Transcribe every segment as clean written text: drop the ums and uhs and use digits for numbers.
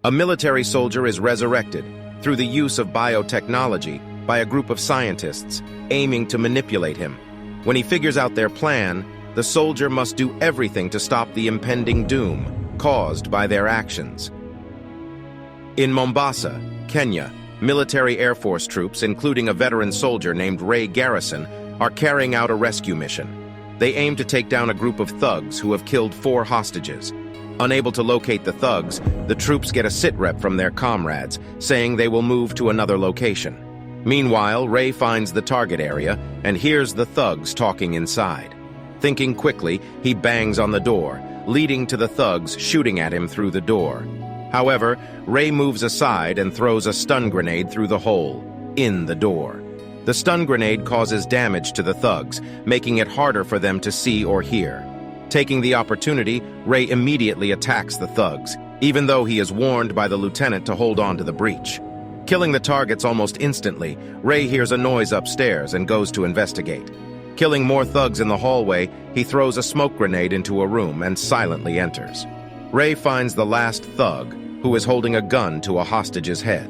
A military soldier is resurrected through the use of biotechnology by a group of scientists aiming to manipulate him. When he figures out their plan, the soldier must do everything to stop the impending doom caused by their actions. In Mombasa, Kenya, military Air Force troops, including a veteran soldier named Ray Garrison, are carrying out a rescue mission. They aim to take down a group of thugs who have killed 4 hostages. Unable to locate the thugs, the troops get a sitrep from their comrades, saying they will move to another location. Meanwhile, Ray finds the target area and hears the thugs talking inside. Thinking quickly, he bangs on the door, leading to the thugs shooting at him through the door. However, Ray moves aside and throws a stun grenade through the hole in the door. The stun grenade causes damage to the thugs, making it harder for them to see or hear. Taking the opportunity, Ray immediately attacks the thugs, even though he is warned by the lieutenant to hold on to the breach. Killing the targets almost instantly, Ray hears a noise upstairs and goes to investigate. Killing more thugs in the hallway, he throws a smoke grenade into a room and silently enters. Ray finds the last thug, who is holding a gun to a hostage's head.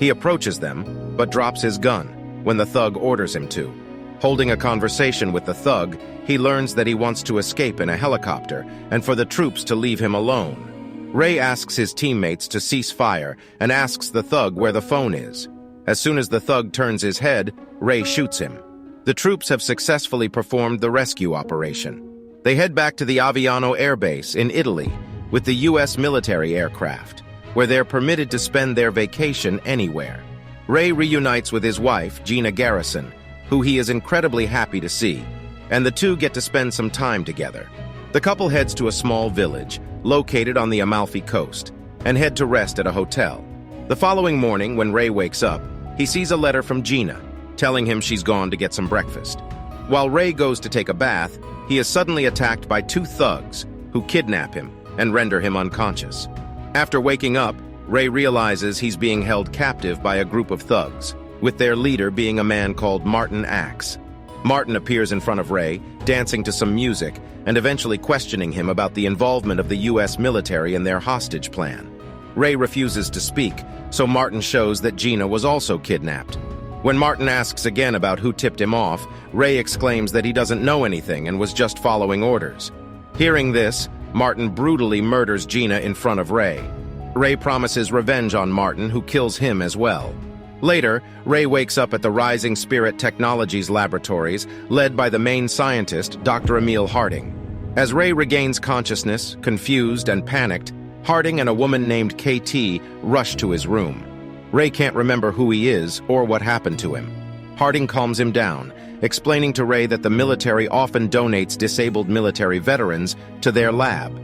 He approaches them, but drops his gun when the thug orders him to. Holding a conversation with the thug, he learns that he wants to escape in a helicopter and for the troops to leave him alone. Ray asks his teammates to cease fire and asks the thug where the phone is. As soon as the thug turns his head, Ray shoots him. The troops have successfully performed the rescue operation. They head back to the Aviano Air Base in Italy with the U.S. military aircraft, where they're permitted to spend their vacation anywhere. Ray reunites with his wife, Gina Garrison, who he is incredibly happy to see, and the two get to spend some time together. The couple heads to a small village located on the Amalfi Coast and head to rest at a hotel. The following morning, when Ray wakes up, he sees a letter from Gina telling him she's gone to get some breakfast. While Ray goes to take a bath, he is suddenly attacked by 2 thugs who kidnap him and render him unconscious. After waking up, Ray realizes he's being held captive by a group of thugs, with their leader being a man called Martin Axe. Martin appears in front of Ray, dancing to some music, and eventually questioning him about the involvement of the U.S. military in their hostage plan. Ray refuses to speak, so Martin shows that Gina was also kidnapped. When Martin asks again about who tipped him off, Ray exclaims that he doesn't know anything and was just following orders. Hearing this, Martin brutally murders Gina in front of Ray. Ray promises revenge on Martin, who kills him as well. Later, Ray wakes up at the Rising Spirit Technologies laboratories, led by the main scientist, Dr. Emil Harding. As Ray regains consciousness, confused and panicked, Harding and a woman named KT rush to his room. Ray can't remember who he is or what happened to him. Harding calms him down, explaining to Ray that the military often donates disabled military veterans to their lab.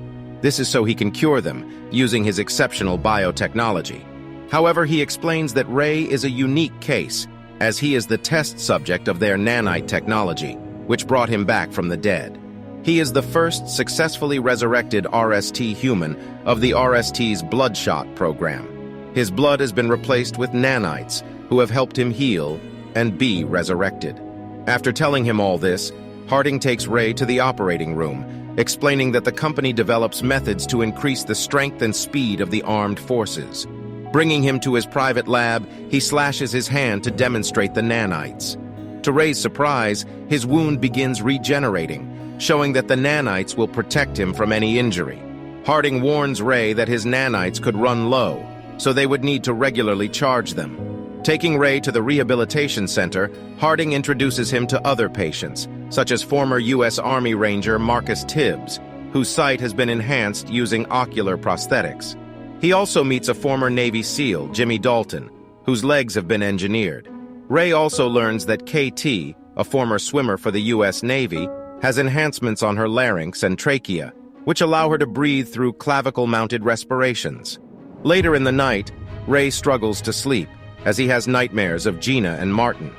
This is so he can cure them, using his exceptional biotechnology. However, he explains that Ray is a unique case, as he is the test subject of their nanotechnology, which brought him back from the dead. He is the first successfully resurrected RST human of the RST's Bloodshot program. His blood has been replaced with nanites, who have helped him heal and be resurrected. After telling him all this, Harding takes Ray to the operating room, explaining that the company develops methods to increase the strength and speed of the armed forces. Bringing him to his private lab, he slashes his hand to demonstrate the nanites. To Ray's surprise, his wound begins regenerating, showing that the nanites will protect him from any injury. Harding warns Ray that his nanites could run low, so they would need to regularly charge them. Taking Ray to the rehabilitation center, Harding introduces him to other patients, such as former U.S. Army Ranger Marcus Tibbs, whose sight has been enhanced using ocular prosthetics. He also meets a former Navy SEAL, Jimmy Dalton, whose legs have been engineered. Ray also learns that KT, a former swimmer for the U.S. Navy, has enhancements on her larynx and trachea, which allow her to breathe through clavicle-mounted respirations. Later in the night, Ray struggles to sleep, as he has nightmares of Gina and Martin.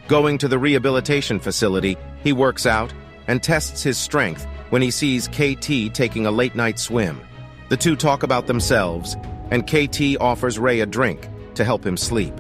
Going to the rehabilitation facility, he works out and tests his strength when he sees KT taking a late-night swim. The two talk about themselves, and KT offers Ray a drink to help him sleep.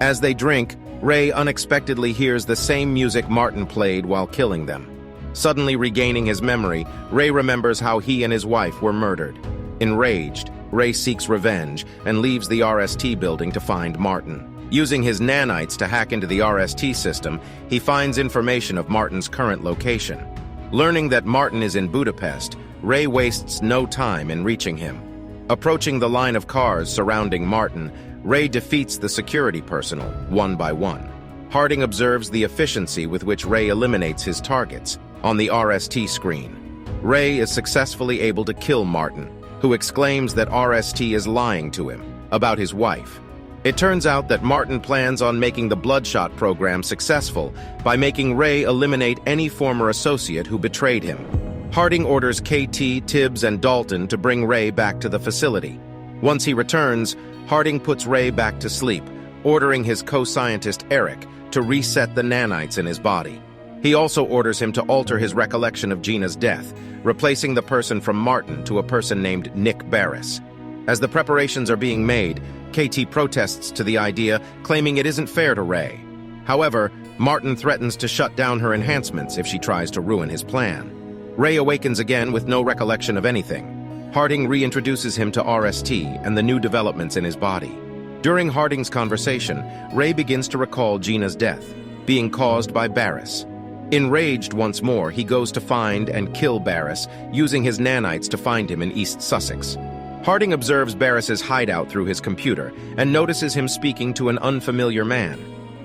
As they drink, Ray unexpectedly hears the same music Martin played while killing them. Suddenly regaining his memory, Ray remembers how he and his wife were murdered. Enraged, Ray seeks revenge and leaves the RST building to find Martin. Using his nanites to hack into the RST system, he finds information of Martin's current location. Learning that Martin is in Budapest, Ray wastes no time in reaching him. Approaching the line of cars surrounding Martin, Ray defeats the security personnel, one by one. Harding observes the efficiency with which Ray eliminates his targets on the RST screen. Ray is successfully able to kill Martin, who exclaims that RST is lying to him about his wife. It turns out that Martin plans on making the Bloodshot program successful by making Ray eliminate any former associate who betrayed him. Harding orders KT, Tibbs, and Dalton to bring Ray back to the facility. Once he returns, Harding puts Ray back to sleep, ordering his co-scientist Eric to reset the nanites in his body. He also orders him to alter his recollection of Gina's death, replacing the person from Martin to a person named Nick Barris. As the preparations are being made, KT protests to the idea, claiming it isn't fair to Ray. However, Martin threatens to shut down her enhancements if she tries to ruin his plan. Ray awakens again with no recollection of anything. Harding reintroduces him to RST and the new developments in his body. During Harding's conversation, Ray begins to recall Gina's death, being caused by Barris. Enraged once more, he goes to find and kill Barris, using his nanites to find him in East Sussex. Harding observes Barris's hideout through his computer and notices him speaking to an unfamiliar man.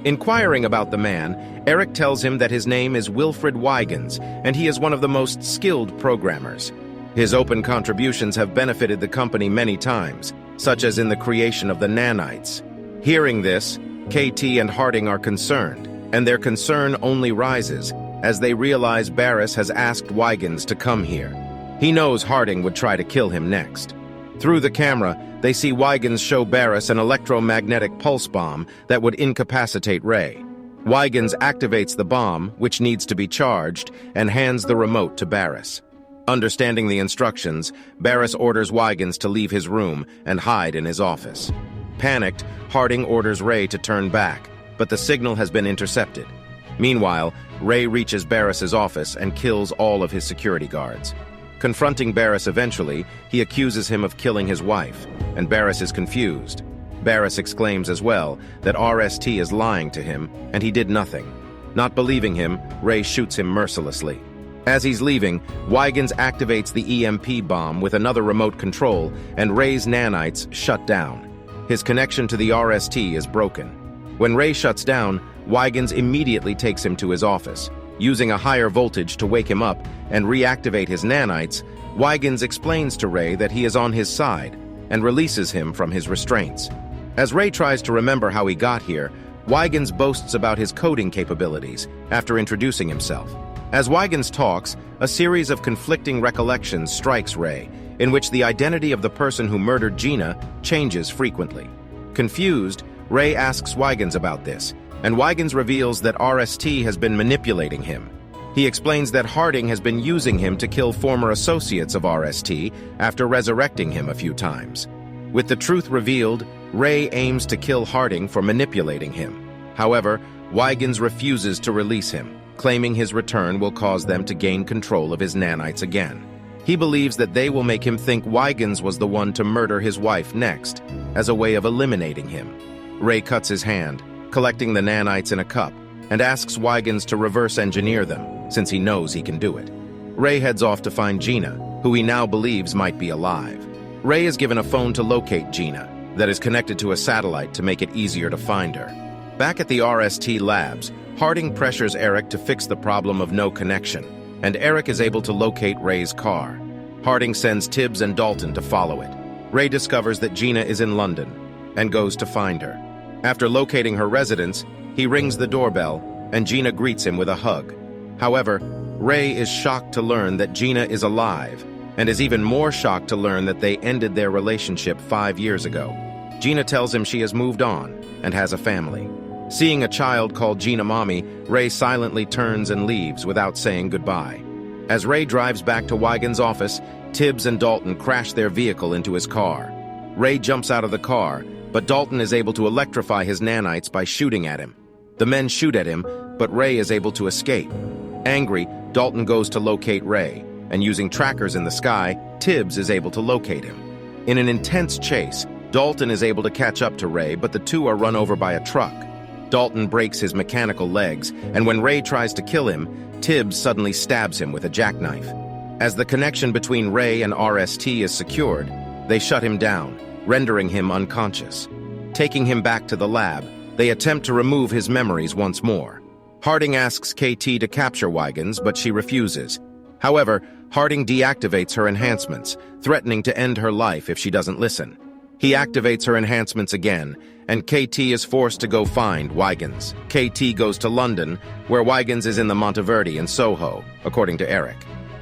Inquiring about the man, Eric tells him that his name is Wilfred Huygens, and he is one of the most skilled programmers. His open contributions have benefited the company many times, such as in the creation of the nanites. Hearing this, KT and Harding are concerned, and their concern only rises as they realize Barris has asked Huygens to come here. He knows Harding would try to kill him next. Through the camera, they see Huygens show Barris an electromagnetic pulse bomb that would incapacitate Ray. Huygens activates the bomb, which needs to be charged, and hands the remote to Barris. Understanding the instructions, Barris orders Huygens to leave his room and hide in his office. Panicked, Harding orders Ray to turn back, but the signal has been intercepted. Meanwhile, Ray reaches Barris's office and kills all of his security guards. Confronting Barris eventually, he accuses him of killing his wife, and Barris is confused. Barris exclaims as well that RST is lying to him, and he did nothing. Not believing him, Ray shoots him mercilessly. As he's leaving, Huygens activates the EMP bomb with another remote control, and Ray's nanites shut down. His connection to the RST is broken. When Ray shuts down, Huygens immediately takes him to his office. Using a higher voltage to wake him up and reactivate his nanites, Huygens explains to Ray that he is on his side and releases him from his restraints. As Ray tries to remember how he got here, Huygens boasts about his coding capabilities after introducing himself. As Huygens talks, a series of conflicting recollections strikes Ray, in which the identity of the person who murdered Gina changes frequently. Confused, Ray asks Huygens about this, and Huygens reveals that RST has been manipulating him. He explains that Harding has been using him to kill former associates of RST after resurrecting him a few times. With the truth revealed, Ray aims to kill Harding for manipulating him. However, Huygens refuses to release him, claiming his return will cause them to gain control of his nanites again. He believes that they will make him think Huygens was the one to murder his wife next, as a way of eliminating him. Ray cuts his hand, collecting the nanites in a cup, and asks Huygens to reverse engineer them, since he knows he can do it. Ray heads off to find Gina, who he now believes might be alive. Ray is given a phone to locate Gina, that is connected to a satellite to make it easier to find her. Back at the RST labs, Harding pressures Eric to fix the problem of no connection, and Eric is able to locate Ray's car. Harding sends Tibbs and Dalton to follow it. Ray discovers that Gina is in London, and goes to find her. After locating her residence, he rings the doorbell, and Gina greets him with a hug. However, Ray is shocked to learn that Gina is alive, and is even more shocked to learn that they ended their relationship 5 years ago. Gina tells him she has moved on and has a family. Seeing a child called Gina Mommy, Ray silently turns and leaves without saying goodbye. As Ray drives back to Huygens' office, Tibbs and Dalton crash their vehicle into his car. Ray jumps out of the car, but Dalton is able to electrify his nanites by shooting at him. The men shoot at him, but Ray is able to escape. Angry, Dalton goes to locate Ray, and using trackers in the sky, Tibbs is able to locate him. In an intense chase, Dalton is able to catch up to Ray, but the two are run over by a truck. Dalton breaks his mechanical legs, and when Ray tries to kill him, Tibbs suddenly stabs him with a jackknife. As the connection between Ray and RST is secured, they shut him down, rendering him unconscious. Taking him back to the lab, they attempt to remove his memories once more. Harding asks KT to capture Huygens, but she refuses. However, Harding deactivates her enhancements, threatening to end her life if she doesn't listen. He activates her enhancements again, and KT is forced to go find Huygens. KT goes to London, where Huygens is in the Monteverdi in Soho, according to Eric.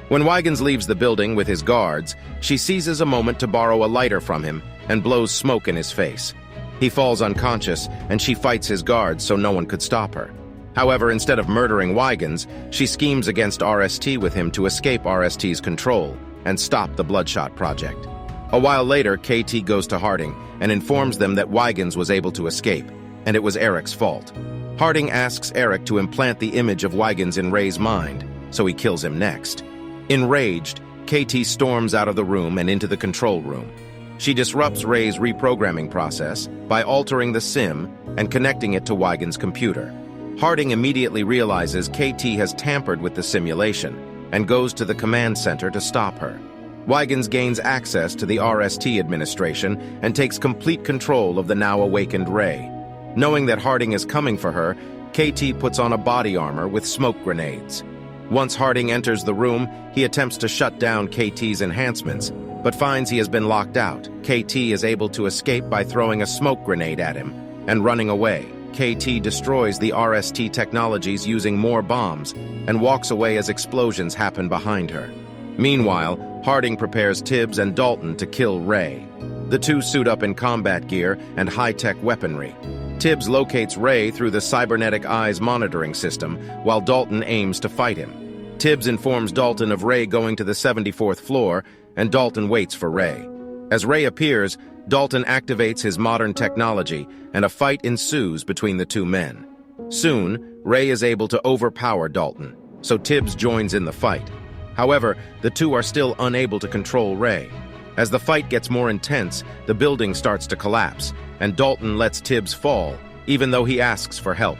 When Huygens leaves the building with his guards, she seizes a moment to borrow a lighter from him and blows smoke in his face. He falls unconscious, and she fights his guards so no one could stop her. However, instead of murdering Huygens, she schemes against RST with him to escape RST's control and stop the Bloodshot project. A while later, KT goes to Harding and informs them that Huygens was able to escape, and it was Eric's fault. Harding asks Eric to implant the image of Huygens in Ray's mind, so he kills him next. Enraged, KT storms out of the room and into the control room. She disrupts Ray's reprogramming process by altering the SIM and connecting it to Huygens' computer. Harding immediately realizes KT has tampered with the simulation and goes to the command center to stop her. Huygens gains access to the RST administration and takes complete control of the now awakened Ray. Knowing that Harding is coming for her, KT puts on a body armor with smoke grenades. Once Harding enters the room, he attempts to shut down KT's enhancements, but finds he has been locked out. KT is able to escape by throwing a smoke grenade at him and running away. KT destroys the RST technologies using more bombs and walks away as explosions happen behind her. Meanwhile, Harding prepares Tibbs and Dalton to kill Ray. The two suit up in combat gear and high-tech weaponry. Tibbs locates Ray through the cybernetic eyes monitoring system, while Dalton aims to fight him. Tibbs informs Dalton of Ray going to the 74th floor, and Dalton waits for Ray. As Ray appears, Dalton activates his modern technology, and a fight ensues between the two men. Soon, Ray is able to overpower Dalton, so Tibbs joins in the fight. However, the two are still unable to control Ray. As the fight gets more intense, the building starts to collapse, and Dalton lets Tibbs fall, even though he asks for help.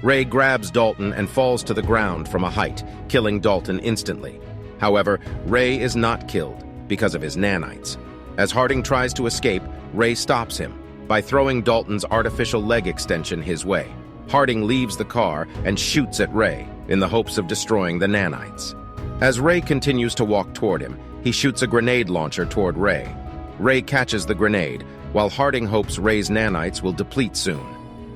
Ray grabs Dalton and falls to the ground from a height, killing Dalton instantly. However, Ray is not killed because of his nanites. As Harding tries to escape, Ray stops him by throwing Dalton's artificial leg extension his way. Harding leaves the car and shoots at Ray in the hopes of destroying the nanites. As Ray continues to walk toward him, he shoots a grenade launcher toward Ray. Ray catches the grenade, while Harding hopes Ray's nanites will deplete soon.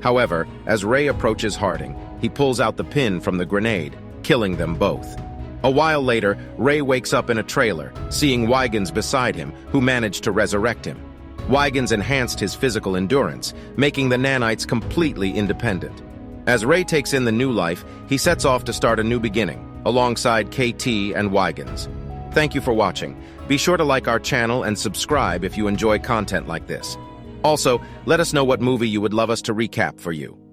However, as Ray approaches Harding, he pulls out the pin from the grenade, killing them both. A while later, Ray wakes up in a trailer, seeing Huygens beside him, who managed to resurrect him. Huygens enhanced his physical endurance, making the nanites completely independent. As Ray takes in the new life, he sets off to start a new beginning, alongside KT and Huygens. Thank you for watching. Be sure to like our channel and subscribe if you enjoy content like this. Also, let us know what movie you would love us to recap for you.